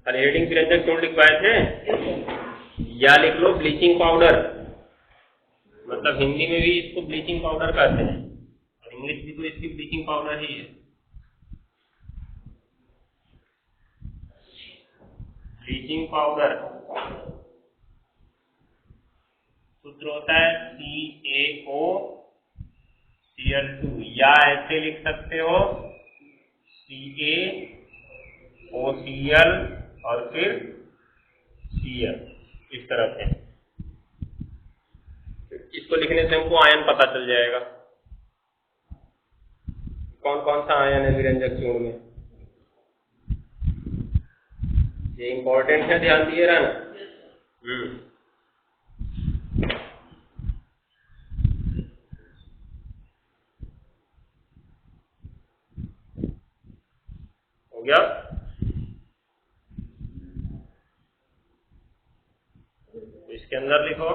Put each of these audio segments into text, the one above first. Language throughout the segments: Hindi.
एल्डिहाइडिक विरंजक क्यों लिखवाए थे? या लिख लो ब्लीचिंग पाउडर, मतलब हिंदी में भी इसको ब्लीचिंग पाउडर कहते हैं और इंग्लिश भी तो इसकी ब्लीचिंग पाउडर ही है। ब्लीचिंग पाउडर सूत्र होता है CaOCl2, या ऐसे लिख सकते हो CaOCl और फिर Cl, इस तरह से। इसको लिखने से हमको आयन पता चल जाएगा, कौन कौन सा आयन है विरंजक चूर्ण में। ये इंपॉर्टेंट है, ध्यान दिए रहना। हो गया? इसके अंदर लिखो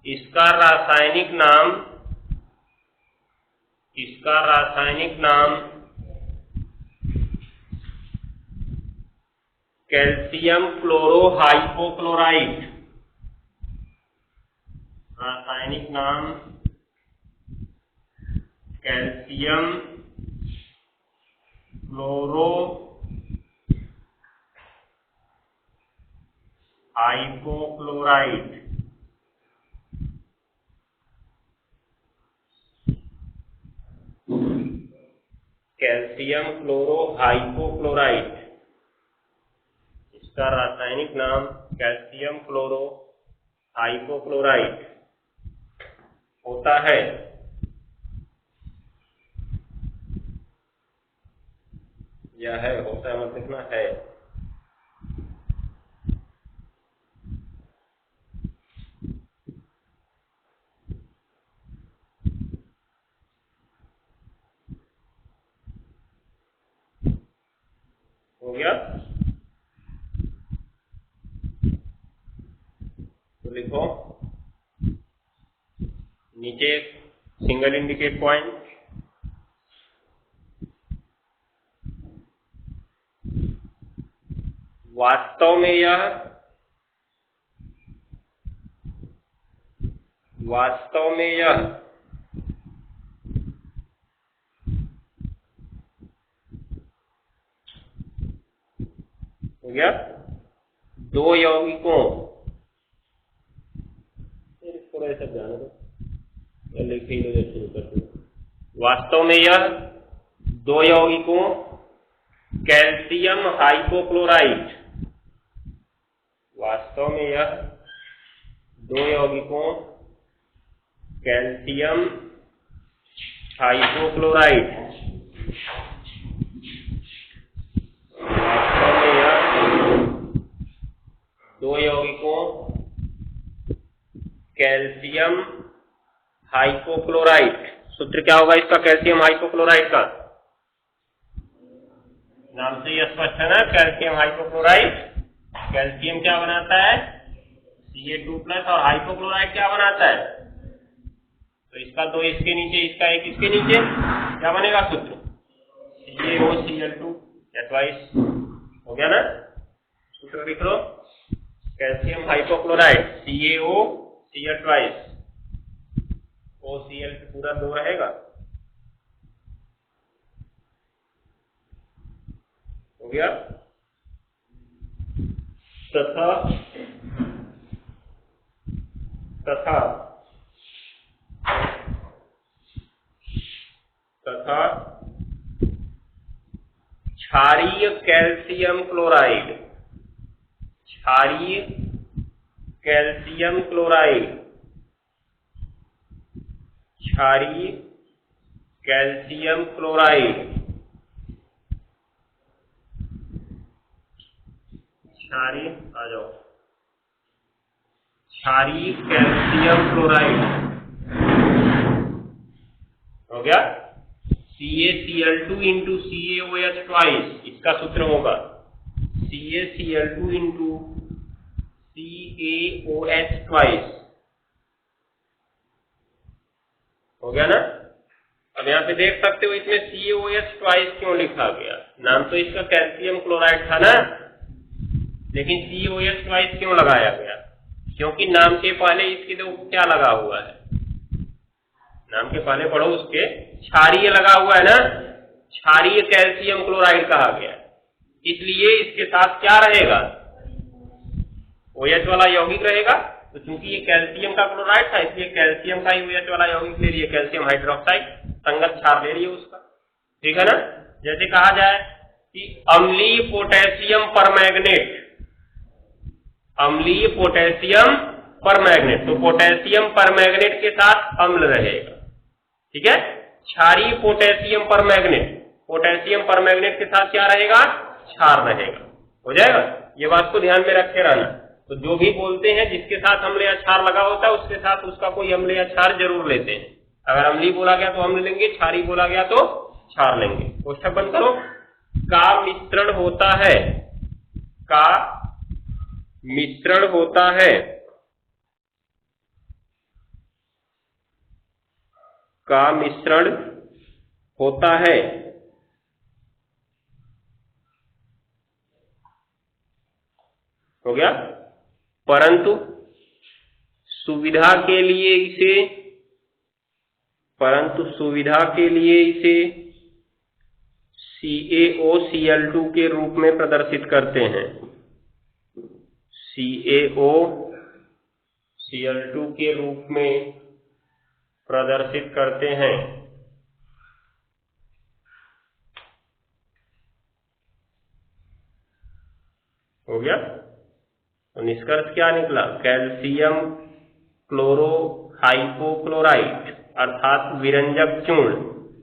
इसका रासायनिक नाम कैल्शियम क्लोरोहाइपोक्लोराइट। रासायनिक नाम कैल्शियम क्लोरोहाइपोक्लोराइट। कैल्शियम क्लोरोहाइपोक्लोराइट, इसका रासायनिक नाम कैल्शियम क्लोरोहाइपोक्लोराइट होता है। या है, होता है मतलब लिखना है। हो गया? तो लिखो नीचे सिंगल इंडिकेट पॉइंट, वास्तव में यह हो गया दो यौगिकों, थोड़ा ऐसा जाने दो, लिखे ही शुरू कर दो। वास्तव में यह दो यौगिकों कैल्शियम हाइपोक्लोराइट, वास्तव में यह दो यौगिकों कैल्शियम हाइपोक्लोराइट, वास्तव में यह दो यौगिकों कैल्शियम हाइपोक्लोराइट। सूत्र क्या होगा इसका कैल्शियम हाइपोक्लोराइट का? नाम से यह स्पष्ट है ना, कैल्शियम हाइपोक्लोराइट। कैल्शियम क्या बनाता है? Ca2+ और हाइपोक्लोराइट क्या बनाता है? तो इसका दो इसके नीचे, इसका एक इसके नीचे, क्या बनेगा सूत्र? CaOCl2 या ट्वाइस। हो गया ना? सूत्र लिख लो calcium hypochlorite CaOCl twice, OCl पूरा दो रहेगा। हो गया? तथा क्षारीय कैल्शियम क्लोराइड, क्षारीय कैल्शियम क्लोराइड, क्षारीय कैल्शियम क्लोराइड, क्षारीय आ जाओ, क्षारीय कैल्शियम क्लोराइड। हो गया? CaCl2 into CaOH ट्वाइस, इसका सूत्र होगा CaCl2 into CaOH ट्वाइस। हो गया ना? अब यहाँ पे देख सकते हो इसमें CaOH ट्वाइस क्यों लिखा गया? नाम तो इसका कैल्शियम क्लोराइड था ना, लेकिन CaOH ट्वाइस क्यों लगाया गया? क्योंकि नाम के पहले इसके तो क्या लगा हुआ है? नाम के पहले पढ़ो, उसके क्षारीय लगा हुआ है ना, क्षारीय कैल्शियम क्लोराइड कहा गया। इसलिए इसके साथ क्या रहेगा? OH वाला यौगिक रहेगा। तो चूंकि ये कैल्शियम का क्लोराइड था, इसलिए कैल्शियम का ही OH वाला यौगिक ले रही है, कैल्शियम हाइड्रोक्साइड, संगत क्षार ले रही है उसका। ठीक है ना? जैसे कहा जाए कि अम्लीय पोटेशियम परमैंगनेट, अम्लीय पोटेशियम परमैंगनेट, तो पोटेशियम परमैंगनेट के साथ अम्ल रहेगा। ठीक है? क्षारीय पोटेशियम परमैंगनेट, पोटेशियम परमैंगनेट के साथ क्या रहेगा? क्षार रहेगा। हो जाएगा? ये बात को ध्यान में रखे रहना। तो जो भी बोलते हैं जिसके साथ अम्ल या क्षार लगा होता है उसके साथ उसका कोई अम्ल या क्षार जरूर लेते हैं। अगर अम्लीय बोला गया तो अम्ल लेंगे, क्षारीय बोला गया तो क्षार लेंगे। कोष्ठक बंद करो। का मिश्रण होता है, का मिश्रण होता है, का मिश्रण होता है हो गया, परंतु सुविधा के लिए इसे CaOCl2 के रूप में प्रदर्शित करते हैं। CaOCl2 के रूप में प्रदर्शित करते हैं। हो गया? तो निष्कर्ष क्या निकला? कैल्शियम क्लोरोहाइपोक्लोराइट अर्थात विरंजक चूर्ण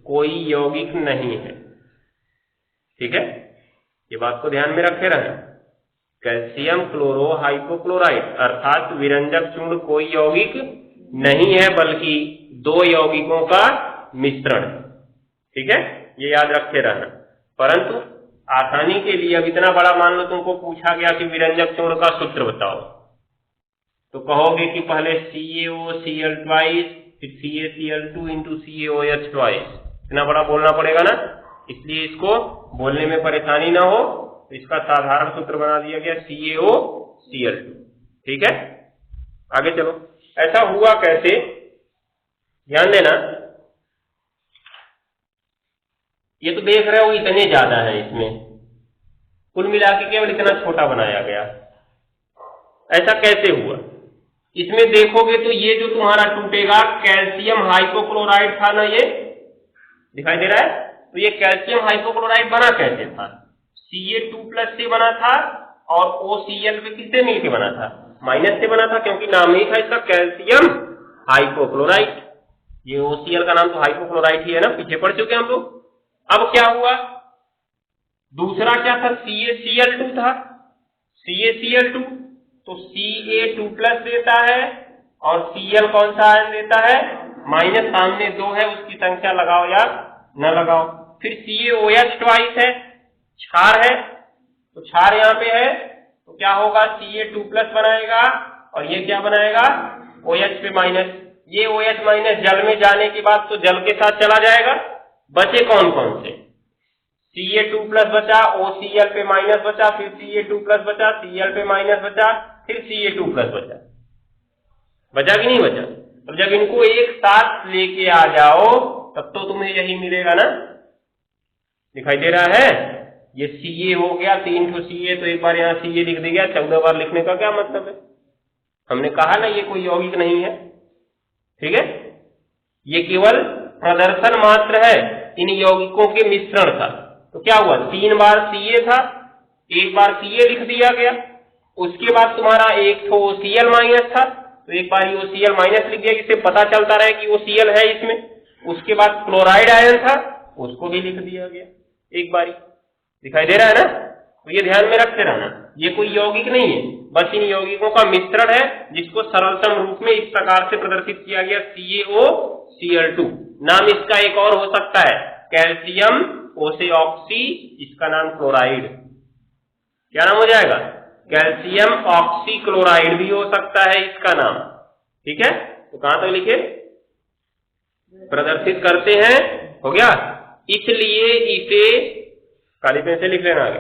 कोई यौगिक नहीं है। ठीक है? ये बात को ध्यान में रखे रहें। कैल्शियम क्लोरोहाइपोक्लोराइट अर्थात विरंजक चूर्ण कोई यौगिक नहीं है, बल्कि दो यौगिकों का मिश्रण है। ठीक है? ये याद रखे रहना। परंतु आसानी के लिए अब इतना बड़ा मान लो तुमको पूछा गया कि विरंजक चूर्ण का सूत्र बताओ, तो कहोगे कि पहले CaOCl ट्वाइस, फिर CaCl2 into CaOH ट्वाइस। इतना बड़ा बोलना पड़ेगा ना, इसलिए इसको बोलने में परेशानी ना हो तो इसका साधारण सूत्र बना दिया गया CaOCl2। ठीक है? आगे चलो। ऐसा हुआ कैसे? ध्यान देना। ये तो देख रहे हो इतने ज्यादा है, इसमें कुल मिला के केवल इतना छोटा बनाया गया। ऐसा कैसे हुआ? इसमें देखोगे तो ये जो तुम्हारा टूटेगा कैल्शियम हाइपोक्लोराइड था ना, ये दिखाई दे रहा है। तो ये कैल्शियम हाइपोक्लोराइड बना कैसे था? Ca2+ से बना था और OCl पे किससे मिलके बना था? माइनस से बना था, क्योंकि नाम ही था इसका कैल्शियम हाइपोक्लोराइड। ये OCl का नाम तो हाइपोक्लोराइड ही है ना, पीछे पढ़ चुके हम लोग। अब क्या हुआ? दूसरा क्या था? CaCl2 था। CaCl2 तो Ca2+ देता है और Cl कौन सा आयन देता है? माइनस, सामने 2 है, उसकी संख्या लगाओ या न लगाओ। फिर CaOH ट्वाइस है, क्षार है, तो क्षार यहाँ पे है, तो क्या होगा? Ca2+ बनाएगा और ये क्या बनाएगा? OH पे माइनस। ये OH माइनस जल में जाने के बाद तो जल के साथ चला जाएगा। बचे कौन कौन से? Ca2+ बचा, OCl पे माइनस बचा, फिर Ca2+ बचा, Cl पे माइनस बचा, फिर Ca2+ बचा। बचा कि नहीं बचा? अब जब इनको एक साथ लेके आ जाओ तब तो तुम्हें यही मिलेगा ना। दिखाई दे रहा है? ये Ca हो गया, 3 ठो Ca, तो एक बार यहाँ Ca लिख दिया, 14 बार लिखने का क्या मतलब है? हमने कहा ना ये कोई यौगिक नहीं है। ठीक है? ये केवल प्रदर्शन मात्र है इन यौगिकों के मिश्रण का। तो क्या हुआ? 3 बार Ca था, एक बार Ca लिख दिया गया, उसके बाद तुम्हारा एक तो OCl माइनस था, तो एक बार OCl माइनस लिख दिया, जिससे पता चलता रहे कि OCl है इसमें। उसके बाद क्लोराइड आयन था, उसको भी लिख दिया गया एक बारी। दिखाई दे रहा है ना? तो ये ध्यान में रखते रहना, ये कोई यौगिक नहीं है, बस इन यौगिकों का मिश्रण है, जिसको सरलतम रूप में इस प्रकार से प्रदर्शित किया गया CaOCl2। नाम इसका एक और हो सकता है कैल्शियम ओसेऑक्सी, इसका नाम क्लोराइड। क्या नाम हो जाएगा? कैल्शियम ऑक्सीक्लोराइड भी हो सकता है इसका नाम। ठीक है? तो कहां तक लिखे? प्रदर्शित करते हैं। हो गया। इसलिए इसे काली पेन से लिख लेना आगे।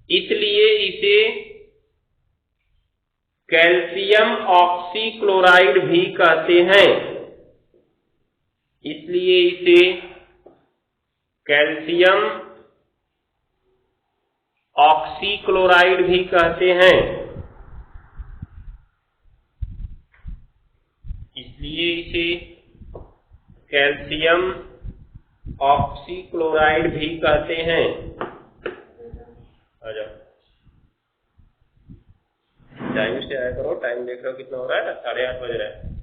इसलिए इसे कैल्शियम ऑक्सीक्लोराइड भी कहते हैं। इसलिए इसे कैल्शियम ऑक्सीक्लोराइड भी कहते हैं। इसलिए इसे कैल्शियम ऑक्सीक्लोराइड भी कहते हैं। आ जाओ, टाइम से आया करो। टाइम देख रहे हो कितना हो रहा है? 8:30 बज रहा है।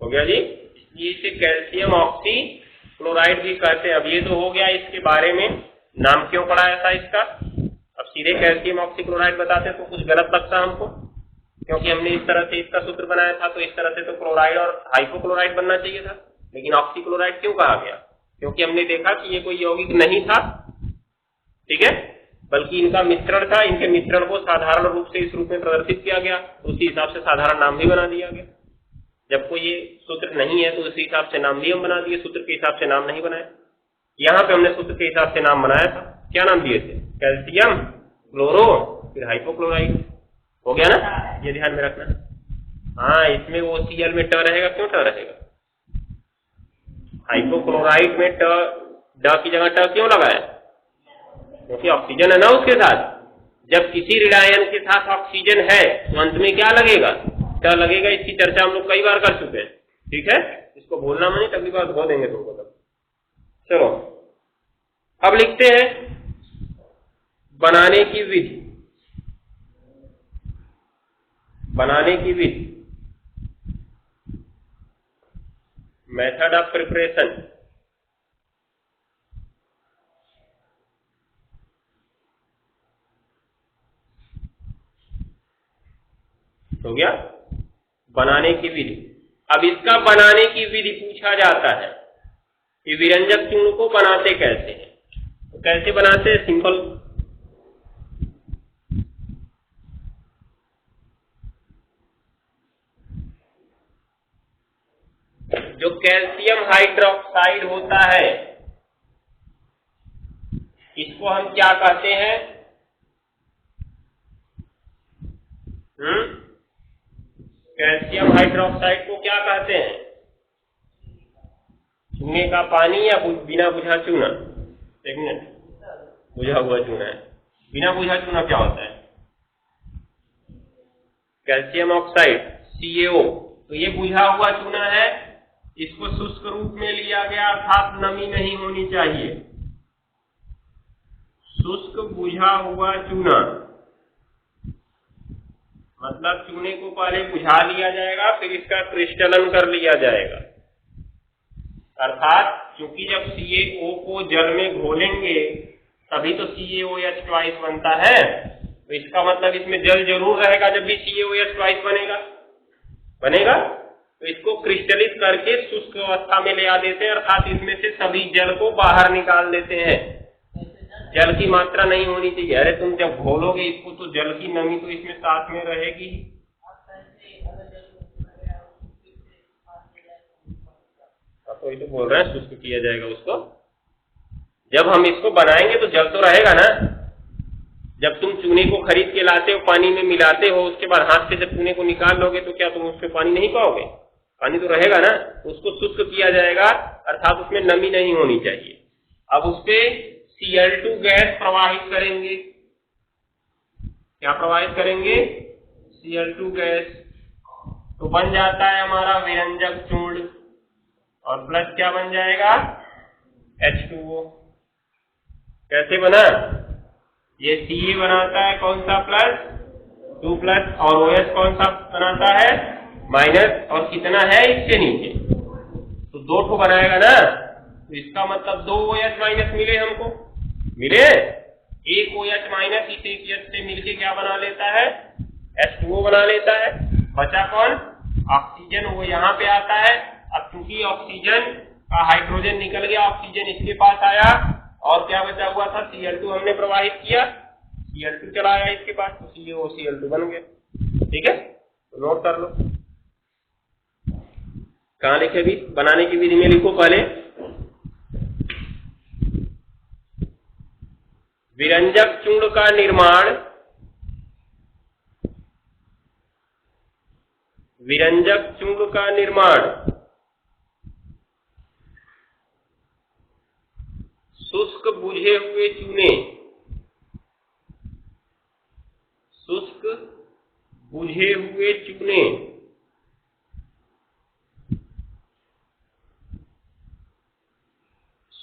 हो गया जी। इसलिए इसे कैल्शियम ऑक्सीक्लोराइड भी कहते हैं। अब ये तो हो गया इसके बारे में, नाम क्यों पड़ा ऐसा इसका। अब सीधे कैल्शियम ऑक्सीक्लोराइड बताते तो कुछ गलत लगता हमको, क्योंकि हमने इस तरह से इसका सूत्र बनाया था, तो इस तरह से तो क्लोराइड और हाइपोक्लोराइड बनना चाहिए था। लेकिन ऑक्सीक्लोराइड क्यों कहा गया? क्योंकि हमने देखा कि ये कोई यौगिक नहीं था, ठीक है, बल्कि इनका मिश्रण था। इनके मिश्रण को साधारण रूप से इस रूप में प्रदर्शित किया गया, उसी हिसाब से साधारण नाम भी बना दिया गया। जब कोई ये सूत्र नहीं है तो उसी हिसाब से नाम भी हम बना दिए, सूत्र के हिसाब से नाम नहीं बनाए। यहाँ पे हमने सूत्र के हिसाब से नाम बनाया था। क्या नाम दिए थे? कैल्शियम, क्लोरो, फिर हाइपोक्लोराइड। हो गया ना, ये ध्यान में रखना। हाँ, इसमें वो Cl में ट रहेगा। क्यों ट रहेगा? हाइपोक्लोराइड में ट, ड की जगह ट क्यों लगा है? क्योंकि ऑक्सीजन है ना उसके साथ। जब किसी ऋणायन के साथ ऑक्सीजन है तो अंत में क्या लगेगा? ट लगेगा। इसकी चर्चा हम लोग कई बार कर चुके हैं, ठीक है। इसको भूलना मत, अगली बार धो देंगे तुमको तब। चलो अब लिखते हैं बनाने की विधि। बनाने की विधि, मेथड ऑफ प्रिपरेशन। हो गया बनाने की विधि। अब इसका बनाने की विधि पूछा जाता है कि विरंजक चूर्ण को बनाते कैसे हैं। तो कैसे बनाते हैं? सिंपल, जो कैल्शियम हाइड्रोक्साइड होता है इसको हम क्या कहते हैं? कैल्शियम हाइड्रोक्साइड को क्या कहते हैं? चूने का पानी या बिना बुझा चूना? एक मिनट, बुझा हुआ चूना है। बिना बुझा चूना क्या होता है? Calcium oxide, CaO। तो ये बुझा हुआ चूना है, इसको शुष्क रूप में लिया गया, अर्थात नमी नहीं होनी चाहिए। शुष्क बुझा हुआ चूना मतलब चूने को पहले बुझा लिया जाएगा, फिर इसका क्रिस्टलन कर लिया जाएगा। अर्थात क्योंकि जब CaO को जल में घोलेंगे तभी तो CaOH बनता है, तो इसका मतलब इसमें जल जरूर रहेगा जब भी CaOH बनेगा। तो इसको क्रिस्टलित करके शुष्क अवस्था में ले आ देते हैं, अर्थात इसमें से सभी जल को बाहर निकाल देते हैं। जल की मात्रा नहीं होनी चाहिए। अरे तुम जब घोलोगे इसको तो जल की नमी तो इसमें साथ में रहेगी। तो ये तो बोल रहे हैं शुष्क किया जाएगा उसको। जब हम इसको बनाएंगे तो जल तो रहेगा ना। जब तुम चूने को खरीद के लाते हो, पानी में मिलाते हो, उसके बाद हाथ से जब चूने को निकाल लोगे तो क्या तुम उसमें पानी नहीं पाओगे? पानी तो रहेगा ना। उसको शुष्क किया जाएगा, अर्थात उसमें नमी नहीं होनी चाहिए। अब उसपे Cl2 गैस प्रवाहित करेंगे। क्या प्रवाहित करेंगे? Cl2 gas. तो बन जाता है हमारा विरंजक चूर्ण, और प्लस क्या बन जाएगा? H2O। कैसे बना? ये Ca बनाता है कौन सा? प्लस, और OH कौन सा बनाता है? माइनस। और कितना है इसके नीचे? तो 2 ठो बनाएगा ना। तो इसका मतलब 2 OH माइनस मिले हमको। मिले? एक OH माइनस इस एक H से मिलके क्या बना लेता है? H2O बना लेता है। बचा कौन? ऑक्सीजन। वो यहाँ पे आता है। अब चूंकि ऑक्सीजन का हाइड्रोजन निकल गया, ऑक्सीजन इसके पास आया, और क्या बचा हुआ था? Cl2 हमने प्रवाहित किया, Cl2 चला आया इसके पास, तो CaO Cl2 बन गया। ठीक है, तो नोट कर लो। कहाँ लिखे? भी बनाने की विधि में लिखो पहले। विरंजक चूर्ण का निर्माण, विरंजक चूर्ण का निर्माण शुष्क बुझे हुए चूने, शुष्क बुझे हुए चूने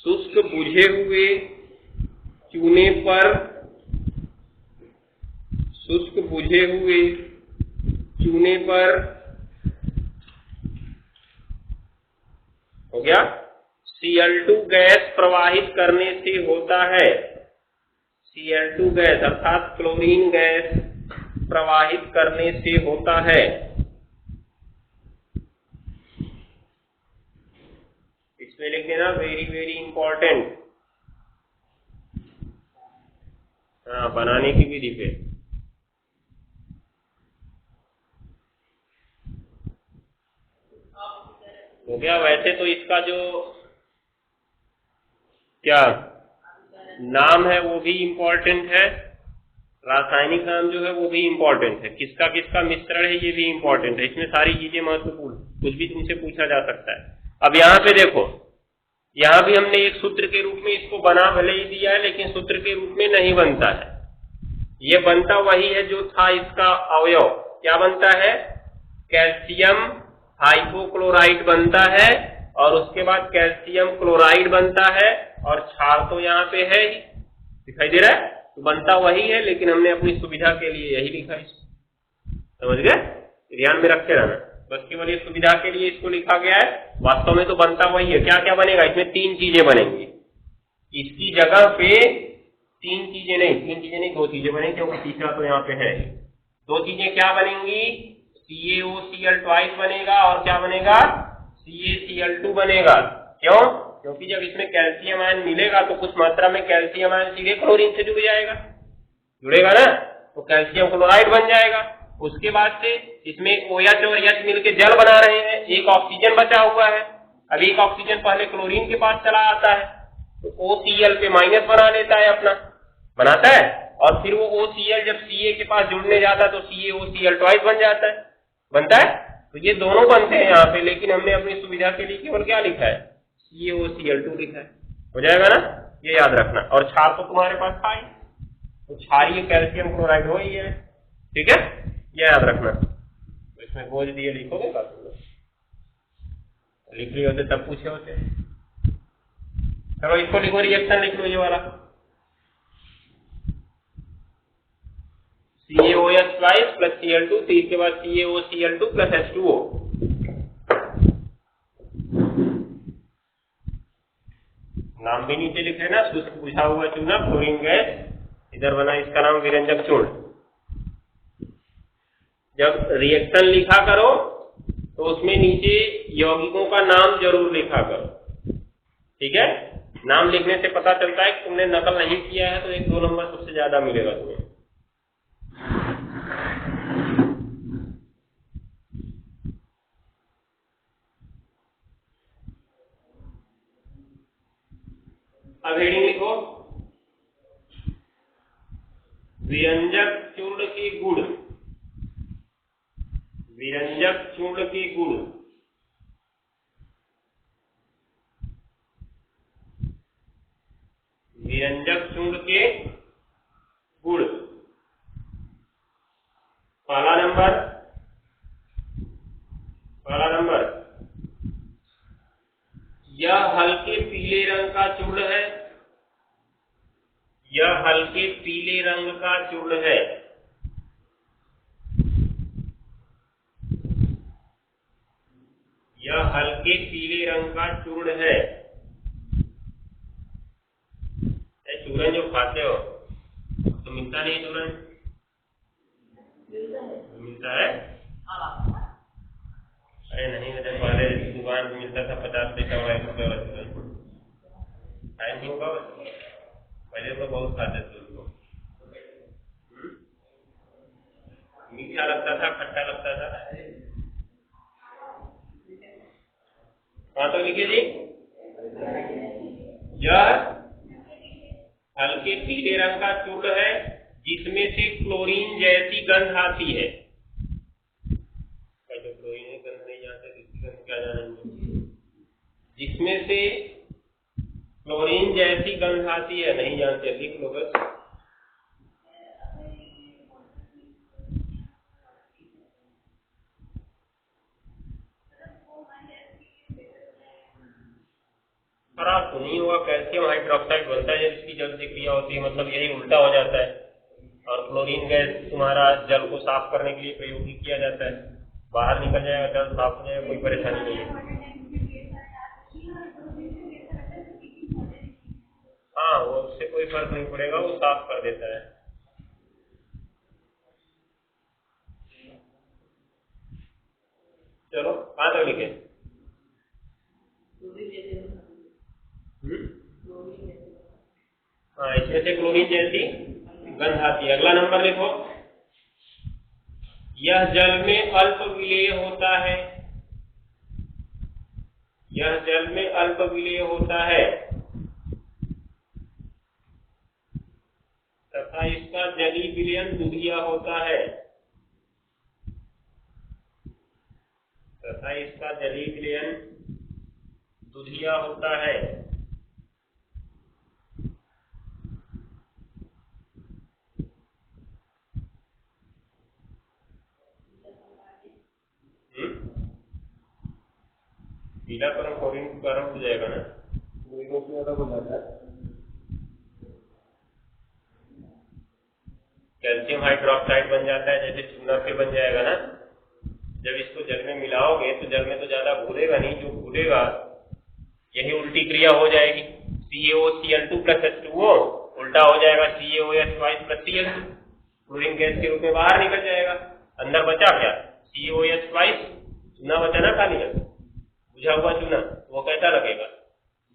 शुष्क बुझे हुए चूने पर, शुष्क बुझे हुए चूने पर हो गया। Cl2 गैस प्रवाहित करने से होता है, Cl2 गैस अर्थात क्लोरीन गैस प्रवाहित करने से होता है। इसमें लिख देना वेरी वेरी इंपॉर्टेंट। हाँ, बनाने की विधि पे। हो गया। वैसे तो इसका जो क्या नाम है वो भी इम्पोर्टेंट है, रासायनिक नाम जो है वो भी इम्पोर्टेंट है, किसका किसका मिश्रण है ये भी इम्पोर्टेंट है। इसमें सारी चीजें महत्वपूर्ण, कुछ भी तुमसे पूछा जा सकता है। अब यहाँ पे देखो, यहाँ भी हमने एक सूत्र के रूप में इसको बना भले ही दिया है, लेकिन सूत्र के रूप में नहीं बनता है। ये बनता वही है जो था इसका अवयव। क्या बनता है? कैल्शियम हाइपोक्लोराइड बनता है, और उसके बाद कैल्शियम क्लोराइड बनता है, और क्षार तो यहाँ पे है ही, दिखाई दे रहा है। तो बनता वही है, लेकिन हमने अपनी सुविधा के लिए यही लिखा है। समझ गए? ध्यान में रखते रहना, बस केवल ये सुविधा के लिए इसको लिखा गया है। वास्तव में तो बनता वही है। क्या क्या बनेगा इसमें? 3 चीजें बनेंगी। इसकी जगह पे 3 चीजें नहीं 2 चीजें बनेंगी, क्योंकि तीसरा तो यहाँ पे है। 2 चीजें क्या बनेंगी? CaOCl ट्वाइस बनेगा, और क्या बनेगा? CaCl2 बनेगा। क्यों? क्योंकि जब इसमें कैल्शियम आयन मिलेगा तो कुछ मात्रा में कैल्शियम आयन सीधे क्लोरीन से जुड़ जाएगा, जुड़ेगा ना, तो कैल्शियम क्लोराइड बन जाएगा। उसके बाद से इसमें OH और H मिलकर जल बना रहे हैं, एक ऑक्सीजन बचा हुआ है। अब एक ऑक्सीजन पहले क्लोरीन के पास चला आता है, तो OCl पे माइनस बना लेता है, अपना बनाता है, और फिर वो OCl जब Ca के पास जुड़ने जाता है तो CaOCl ट्वाइस बन जाता है, बनता है। तो ये दोनों बनते हैं यहाँ पे, लेकिन हमने अपनी सुविधा के लिए केवल क्या लिखा है? CaOCl2 लिखा है। हो जाएगा ना, ये याद रखना। और क्षार तो तुम्हारे पास था ही, तो क्षारीय कैल्शियम क्लोराइड हो ही है, ठीक है, ये याद रखना। तो इसमें बोझ दिए लिखोगे का, लिख लिए होते तब पूछे होते। चलो इसको लिखो, रिएक्शन लिख लो ये वाला, CaOH ट्वाइस प्लस Cl2, तो इसके बाद CaOCl2 प्लस H2O। नाम भी नीचे लिखे ना, शुष्क बुझा हुआ चूना क्लोरीन गैस, इधर बना इसका नाम विरंजक चूर्ण। जब रिएक्शन लिखा करो तो उसमें नीचे यौगिकों का नाम जरूर लिखा करो, ठीक है। नाम लिखने से पता चलता है कि तुमने नकल नहीं किया है, तो 1-2 नंबर सबसे ज्यादा मिलेगा तुम्हें। अब हेडिंग लिखो, विरंजक चूर्ण के गुण, विरंजक चूर्ण के गुण। विरंजक चूर्ण के गुण। पहला नंबर, यह हल्के पीले रंग का चूर्ण है, यह हल्के पीले रंग का चूर्ण है। यह हल्के पीले रंग का चूर्ण है। चूरन जो खाते हो तो मिलता नहीं, चूरन मिलता है? अरे नहीं, जब पहले दुकान पे मिलता था 50 पैसा वाला रुपये, टाइम नहीं होगा, पहले तो बहुत खाते थे उसको। मीठा लगता था, खट्टा लगता था। हाँ तो लिखिए जी, यह हल्के पीले रंग का चूर्ण है जिसमें से क्लोरीन जैसी गंध आती है। जो क्लोरीन है गंध नहीं जानते, इसकी गंध क्या जानेंगे। जिसमें से क्लोरीन जैसी गंध आती है, नहीं जानते, लिख लो बस। खराब तो नहीं हुआ, कैल्शियम हाइड्रोक्साइड बनता है जब इसकी जल से क्रिया होती है, मतलब यही उल्टा हो जाता है। और क्लोरीन गैस तुम्हारा जल को साफ करने के लिए प्रयोग किया जाता है, बाहर निकल जाएगा, जल साफ हो जाएगा, कोई परेशानी नहीं है। हाँ, वो उससे कोई फर्क नहीं पड़ेगा, वो साफ कर देता है। चलो कहाँ तक लिखे। हाँ, इसमें से क्लोरीन जैसी गंध आती है। अगला नंबर लिखो, यह जल में अल्प विलेय होता है। यह जल में अल्प विलेय होता है तथा इसका जली विलयन दुधिया होता है। तथा इसका जली विलयन दुधिया होता है। पीला परम क्लोरीन गर्म हो जाएगा ना, अलग हो जाता है। कैल्शियम हाइड्रोक्साइड बन जाता है, जैसे चूना पे बन जाएगा ना। जब इसको जल में मिलाओगे तो जल में तो ज्यादा घुलेगा नहीं, जो घुलेगा यही उल्टी क्रिया हो जाएगी। CaOCl2 + H2O उल्टा हो जाएगा CaOH + Cl2, क्लोरीन गैस के रूप में बाहर निकल जाएगा। अंदर बचा क्या, CaOH, चूना बचा ना खाली, बुझा हुआ चूना, वो कैसा लगेगा,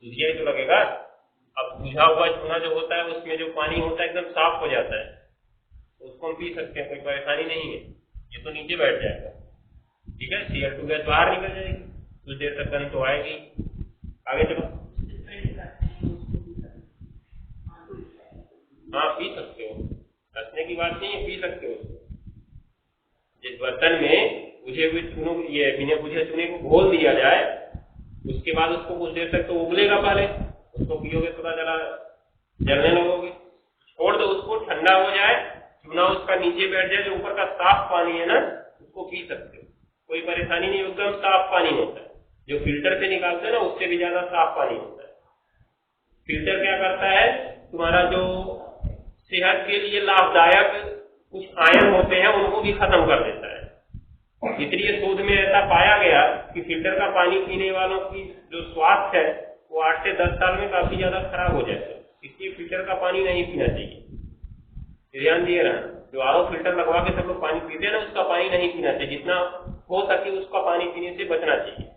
दुधिया ही तो लगेगा। अब बुझा हुआ चूना जो होता है उसमें जो पानी होता है एकदम साफ हो जाता है, उसको हम पी सकते हैं, कोई परेशानी नहीं है। ये तो नीचे बैठ जाएगा, ठीक है। Cl2 गैस बाहर निकल जाएगी, कुछ देर तक गंध तो आएगी। आगे चलो। हाँ, पी सकते हो, रसने की बात नहीं है, पी सकते हो। जिस बर्तन में बुझे हुए चूनों, ये बिना बुझे चूने को घोल दिया जाए, उसके बाद उसको कुछ देर तक तो उबलेगा, पहले उसको पियोगे थोड़ा जरा जलने लगोगे, छोड़ दो उसको, ठंडा हो जाए, चूना उसका नीचे बैठ जाए, जो ऊपर का साफ पानी है ना उसको पी सकते हो, कोई परेशानी नहीं। एकदम साफ पानी होता है, जो फिल्टर से निकालते हैं ना उससे भी ज्यादा साफ पानी होता है। फिल्टर क्या करता है, तुम्हारा जो सेहत के लिए लाभदायक कुछ आयन होते हैं उनको भी खत्म कर देता है। इसलिए शोध में ऐसा पाया गया कि फिल्टर का पानी पीने वालों की जो स्वास्थ्य है वो 8 से 10 साल में काफी ज्यादा खराब हो जाता है। इसलिए फिल्टर का पानी नहीं पीना चाहिए, ध्यान दिए ना। जो आरओ फिल्टर लगवा के सब लोग पानी पीते हैं ना, उसका पानी नहीं पीना चाहिए, जितना हो सके उसका पानी पीने से बचना चाहिए,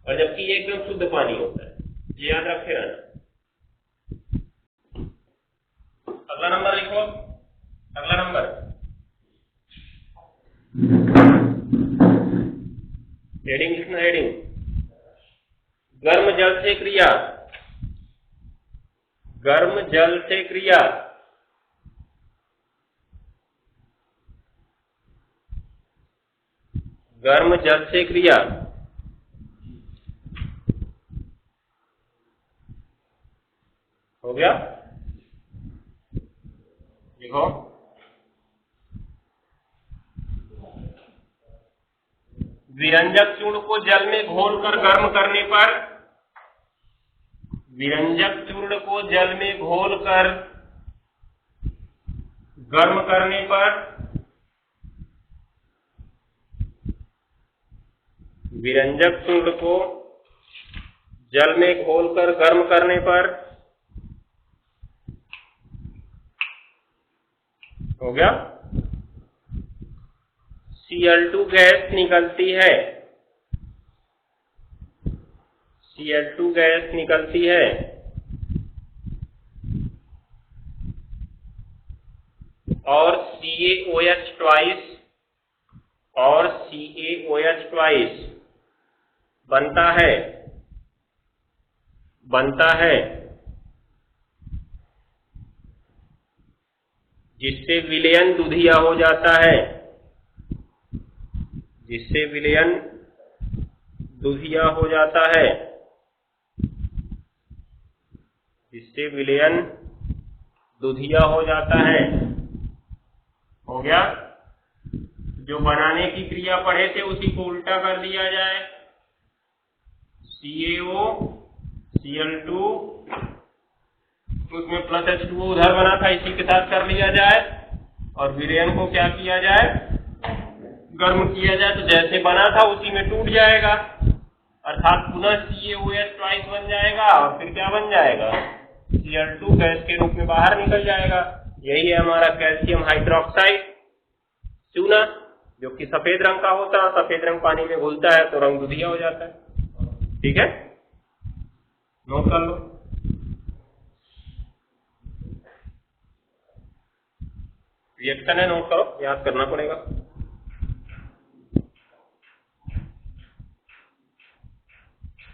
और जबकि ये एकदम शुद्ध पानी होता है, ये याद रखे रहना। अगला नंबर लिखो, अगला नंबर हेडिंग लिखना, हेडिंग गर्म जल से क्रिया। गर्म जल से क्रिया, गर्म जल से क्रिया। हो गया, देखो विरंजक चूर्ण को जल में घोलकर गर्म करने पर, विरंजक चूर्ण को जल में घोलकर गर्म करने पर, विरंजक चूर्ण को जल में घोलकर गर्म करने पर, हो गया, Cl2 गैस निकलती है, Cl2 गैस निकलती है, और CaOH बनता है। बनता है जिससे विलयन दुधिया हो जाता है, जिससे विलयन दुधिया हो जाता है, जिससे विलयन दुधिया हो जाता है। हो गया? जो बनाने की क्रिया पढ़े थे उसी को उल्टा कर दिया जाए। CaO Cl2, उसमें प्लस H2O उधर बना था, इसी के साथ कर लिया जाए और विलयन को क्या किया जाए, गर्म किया जाए। तो जैसे बना था उसी में टूट जाएगा, अर्थात पुनः CaOH ट्वाइस बन जाएगा और फिर क्या बन जाएगा, Cl2 गैस के रूप में बाहर निकल जाएगा। यही है हमारा कैल्शियम हाइड्रोक्साइड चूना, जो कि सफेद रंग का होता है। सफेद रंग पानी में घुलता है तो रंग दुधिया हो जाता है। ठीक है, नोट कर लो। रिएक्शन है, नोट करो, याद करना पड़ेगा।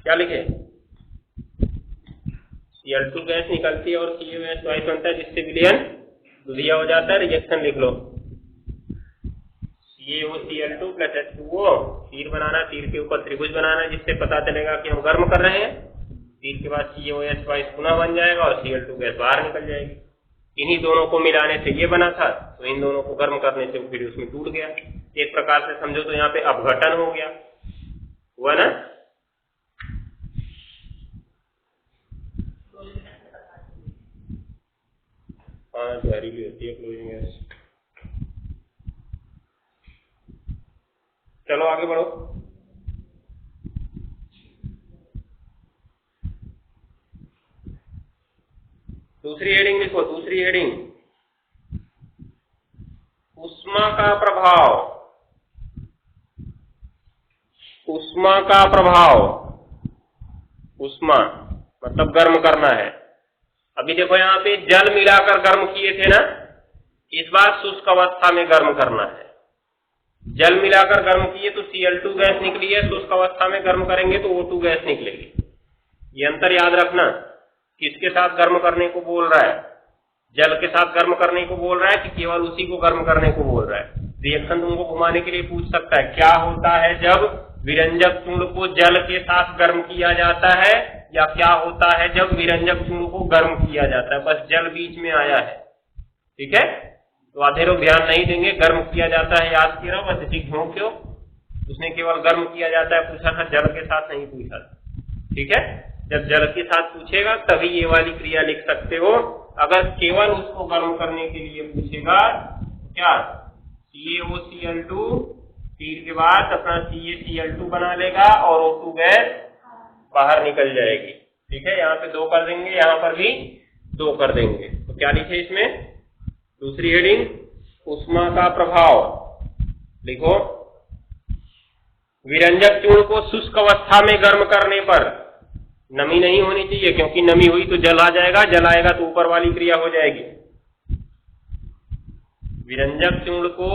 क्या लिखे? Cl2 गैस निकलती है और CaOH ट्वाइस बनता है जिससे विलयन दुधिया हो जाता है। रिएक्शन लिख लो, CaOCl2 प्लस H2O। तीर बनाना, तीर के ऊपर त्रिभुज बनाना, जिससे पता चलेगा कि हम गर्म कर रहे हैं। तीर के बाद CaOH ट्वाइस पुनः बन जाएगा और Cl2 गैस बाहर निकल जाएगी। इन्हीं दोनों को मिलाने से ये बना था, तो इन दोनों को गर्म करने से फिर उसमें टूट गया। एक प्रकार से समझो तो यहाँ पे अपघटन हो गया, हुआ ना। हाँ, जहरीली होती है क्लोरीन गैस। चलो आगे बढ़ो। दूसरी हेडिंग लिखो, दूसरी हेडिंग, ऊष्मा का प्रभाव। ऊष्मा का प्रभाव, ऊष्मा मतलब गर्म करना है। अभी देखो यहाँ पे जल मिलाकर गर्म किए थे ना, इस बार शुष्क अवस्था में गर्म करना है। जल मिलाकर गर्म किए तो Cl2 गैस निकली है, शुष्क अवस्था में गर्म करेंगे तो O2 गैस निकलेगी। ये अंतर याद रखना। किसके साथ गर्म करने को बोल रहा है? जल के साथ गर्म करने को बोल रहा है कि केवल उसी को गर्म करने को बोल रहा है? रिएक्शन तुमको घुमाने के लिए पूछ सकता है, क्या होता है जब विरंजक चूर्ण को जल के साथ गर्म किया जाता है, या क्या होता है जब विरंजक चूर्ण को गर्म किया जाता है। बस जल बीच में आया है, ठीक है। तो आधे लोग ध्यान नहीं देंगे, गर्म किया जाता है याद किया, बस इसी घूम क्यों, उसने केवल गर्म किया जाता है पूछा था, जल के साथ नहीं पूछा था, ठीक है। जब जल के साथ पूछेगा तभी ये वाली क्रिया लिख सकते हो। अगर केवल उसको गर्म करने के लिए पूछेगा, क्या CaOCl2, तीर के बाद अपना CaCl2 बना लेगा और O2 गैस बाहर निकल जाएगी, ठीक है। यहाँ पे 2 कर देंगे, यहाँ पर भी 2 कर देंगे। तो क्या लिखे इसमें? दूसरी हेडिंग, ऊष्मा का प्रभाव लिखो। विरंजक चूर्ण को शुष्क अवस्था में गर्म करने पर नमी नहीं होनी चाहिए, क्योंकि नमी हुई तो जल आ जाएगा, जल आएगा तो ऊपर वाली क्रिया हो जाएगी। विरंजक चूर्ण को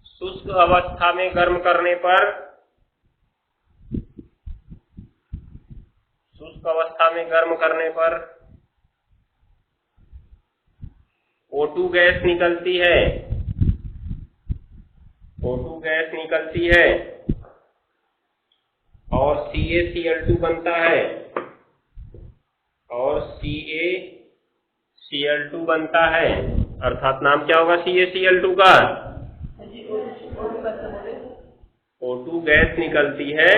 शुष्क अवस्था में गर्म करने पर, शुष्क अवस्था में गर्म करने पर O2 गैस निकलती है, O2 गैस निकलती है और CaCl2 बनता है, और CaCl2 बनता है। अर्थात नाम क्या होगा CaCl2 का? O2 गैस निकलती है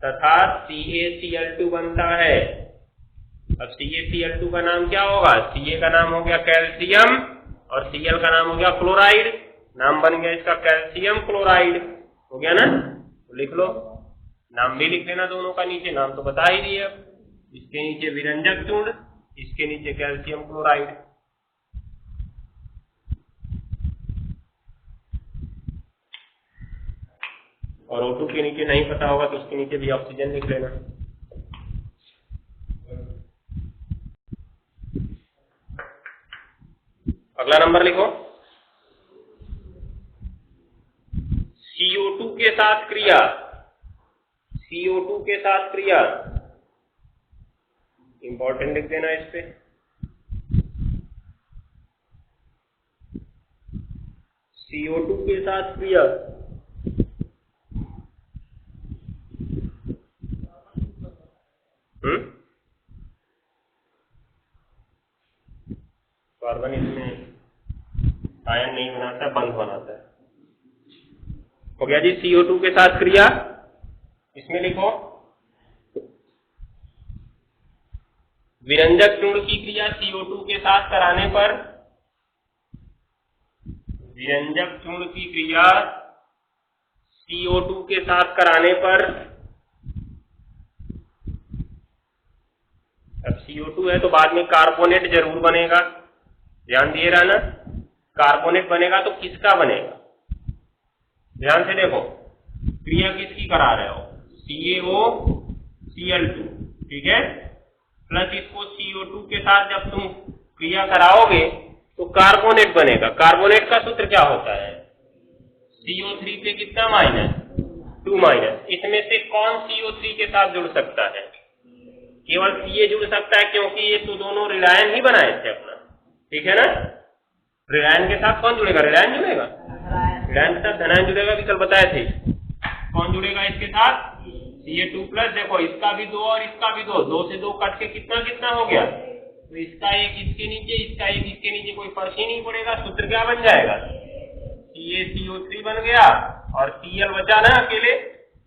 तथा CaCl2 बनता है। अब CaCl2 का नाम क्या होगा? Ca का नाम हो गया कैल्शियम और Cl का नाम हो गया क्लोराइड। नाम बन गया इसका कैल्शियम क्लोराइड, हो गया ना। तो लिख लो, नाम भी लिख लेना दोनों का, नीचे नाम तो बता ही दिए। इसके नीचे विरंजक चूर्ण, इसके नीचे कैल्शियम क्लोराइड। और O2 के नीचे नहीं पता होगा तो उसके नीचे भी ऑक्सीजन लिख लेना। अगला नंबर लिखो, CO2 के साथ क्रिया। CO2 के साथ क्रिया इंपॉर्टेंट लिख देना इस पे। CO2 के साथ क्रिया कार्बन इसमें आयन नहीं बनाता, बंध बनाता है। हो गया जी। CO2 के साथ क्रिया, इसमें लिखो विरंजक चूर्ण की क्रिया CO2 के साथ कराने पर, विरंजक चूर्ण की क्रिया CO2 के साथ कराने पर, अब CO2 है तो बाद में कार्बोनेट जरूर बनेगा, ध्यान दिए रहना। कार्बोनेट बनेगा तो किसका बनेगा, ध्यान से देखो, क्रिया किसकी करा रहे हो, CaOCl2, ठीक है, प्लस इसको CO2 के साथ जब तुम क्रिया कराओगे तो कार्बोनेट बनेगा। कार्बोनेट का सूत्र क्या होता है, CO3 पे कितना माइनस, 2 माइनस। इसमें से कौन CO3 के साथ जुड़ सकता है, केवल Ca जुड़ सकता है, क्योंकि ये तो दोनों रिलायन ही बनाए थे अपना, ठीक है ना। रिलायन के साथ कौन जुड़ेगा, रिलायन जुड़ेगा, रिलायन के साथ धनायन जुड़ेगा, भी कल बताए थे। कौन जुड़ेगा इसके साथ, Ca2 प्लस, देखो इसका भी 2 और इसका भी 2, 2 से 2 कट के कितना कितना हो गया, तो इसका एक इसके नीचे, इसका एक इसके नीचे, कोई फर्क ही नहीं पड़ेगा। सूत्र क्या बन जाएगा, CaCO3 बन गया और Cl बचा ना अकेले,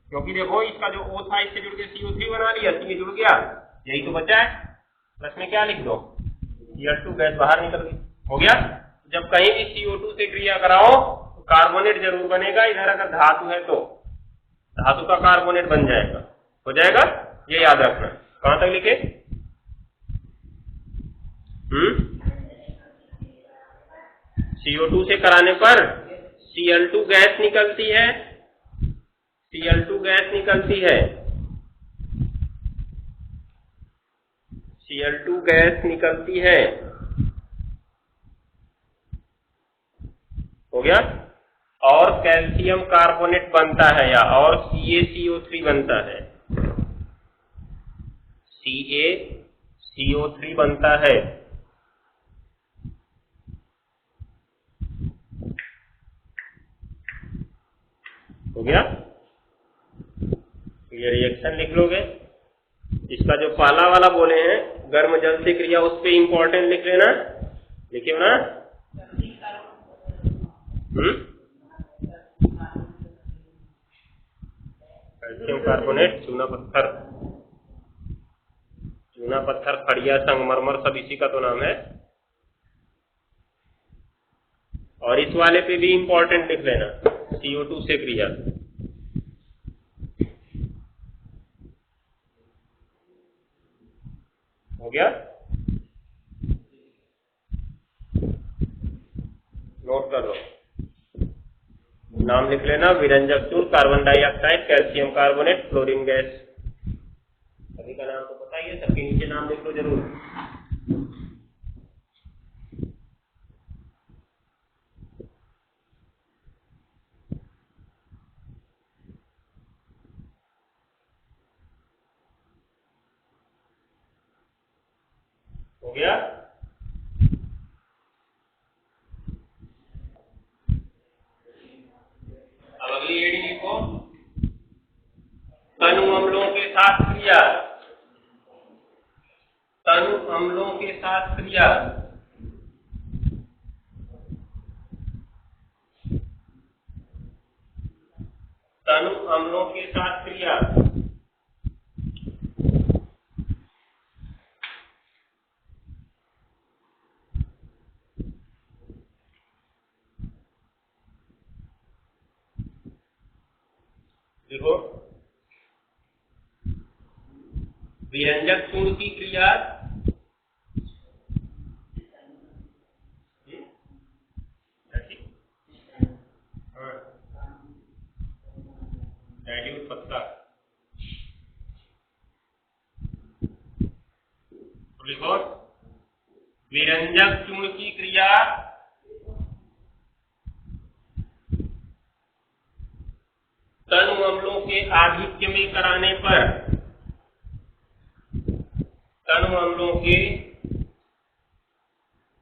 क्योंकि देखो इसका जो O था इससे जुड़ के CO3 बना लिया, Ca जुड़ गया, यही तो बचा है। प्लस में क्या लिख दो, Cl2, गैस बाहर निकल गई, हो गया। जब कहीं भी CO2 से क्रिया कराओ तो कार्बोनेट जरूर बनेगा, इधर अगर धातु है तो धातु का कार्बोनेट बन जाएगा, हो जाएगा, ये याद रखना। कहां तक लिखे, CO2 से कराने पर Cl2 गैस निकलती है, Cl2 गैस निकलती है, Cl2 गैस निकलती है, हो गया। और कैल्शियम कार्बोनेट बनता है, या और CaCO3 बनता है, CaCO3 बनता है, हो गया। ये रिएक्शन लिख लोगे। इसका जो पहला वाला बोले हैं गर्म जल से क्रिया, उस पे इंपॉर्टेंट लिख लेना, लिखे ना। कैल्शियम कार्बोनेट, चूना पत्थर, चूना पत्थर, खड़िया, संगमरमर, सब इसी का तो नाम है। और इस वाले पे भी इंपॉर्टेंट लिख लेना, CO2 से क्रिया, हो गया। नोट कर लो, नाम लिख लेना, विरंजक चूर्ण, carbon dioxide, calcium carbonate, fluorine gas. सभी का नाम तो पता ही है, सबके नीचे नाम लिख लो जरूर। हो गया। अब अगली हेडिंग लिखो, तनु अम्लों के साथ क्रिया, तनु अम्लों के साथ क्रिया, तनु अम्लों के साथ क्रिया। देखो, विरंजक चूर्ण की क्रिया, डाइल्यूट पत्ता, तो लिखो विरंजक चूर्ण की क्रिया तनु अम्लों के आधिक्य में कराने पर, तनु अम्लों के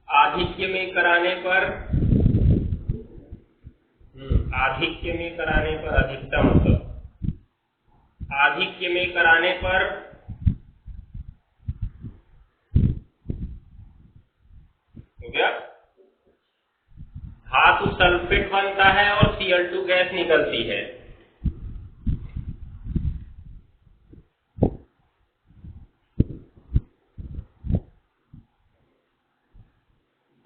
आधिक्य में कराने पर अधिकतम, आधिक्य में कराने पर हो गया, धातु सल्फेट बनता है और Cl2 गैस निकलती है।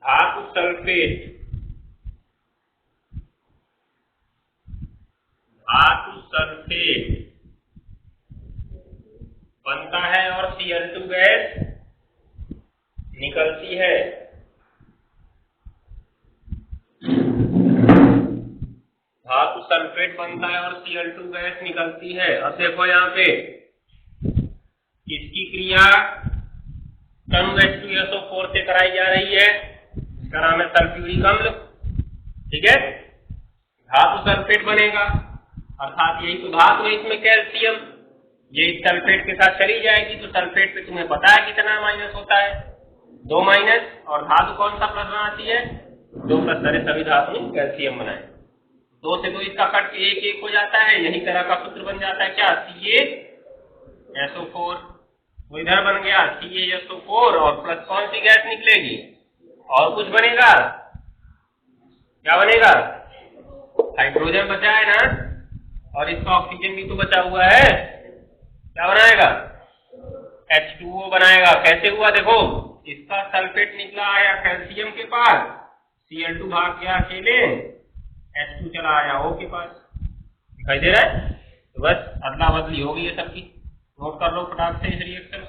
धातु सल्फेट बनता है और Cl2 गैस निकलती है। धातु सल्फेट बनता है और Cl2 गैस निकलती है। अब देखो यहाँ पे इसकी क्रिया तनु H2SO4 से कराई जा रही है, इसका नाम है सल्फ्यूरिक अम्ल। ठीक है, धातु सल्फेट बनेगा, अर्थात यही तो धातु है, इसमें कैल्शियम, ये इस सल्फेट के साथ चली जाएगी तो सल्फेट पे तुम्हें पता है कितना माइनस होता है, 2 माइनस, और धातु कौन सा प्लस बनाती है, 2 प्लस। सारे सभी धातु में कैल्शियम बनाए, 2 से 2 इसका कट के 1 हो जाता है, यही तरह का सूत्र बन जाता है क्या, CaSO4, वो इधर बन गया CaSO4 और प्लस कौन सी गैस निकलेगी, और कुछ बनेगा, क्या बनेगा, हाइड्रोजन बचा है ना, और इसका ऑक्सीजन भी तो बचा हुआ है, क्या बनाएगा, H2O बनाएगा। कैसे हुआ, देखो इसका सल्फेट निकला आया कैल्शियम के पास, Cl2 भाग गया अकेले, H2 चला आया O के पास, दिखाई दे रहा है। तो बस अदला बदली हो गई है सबकी, नोट कर लो फटाक से इस रिएक्शन।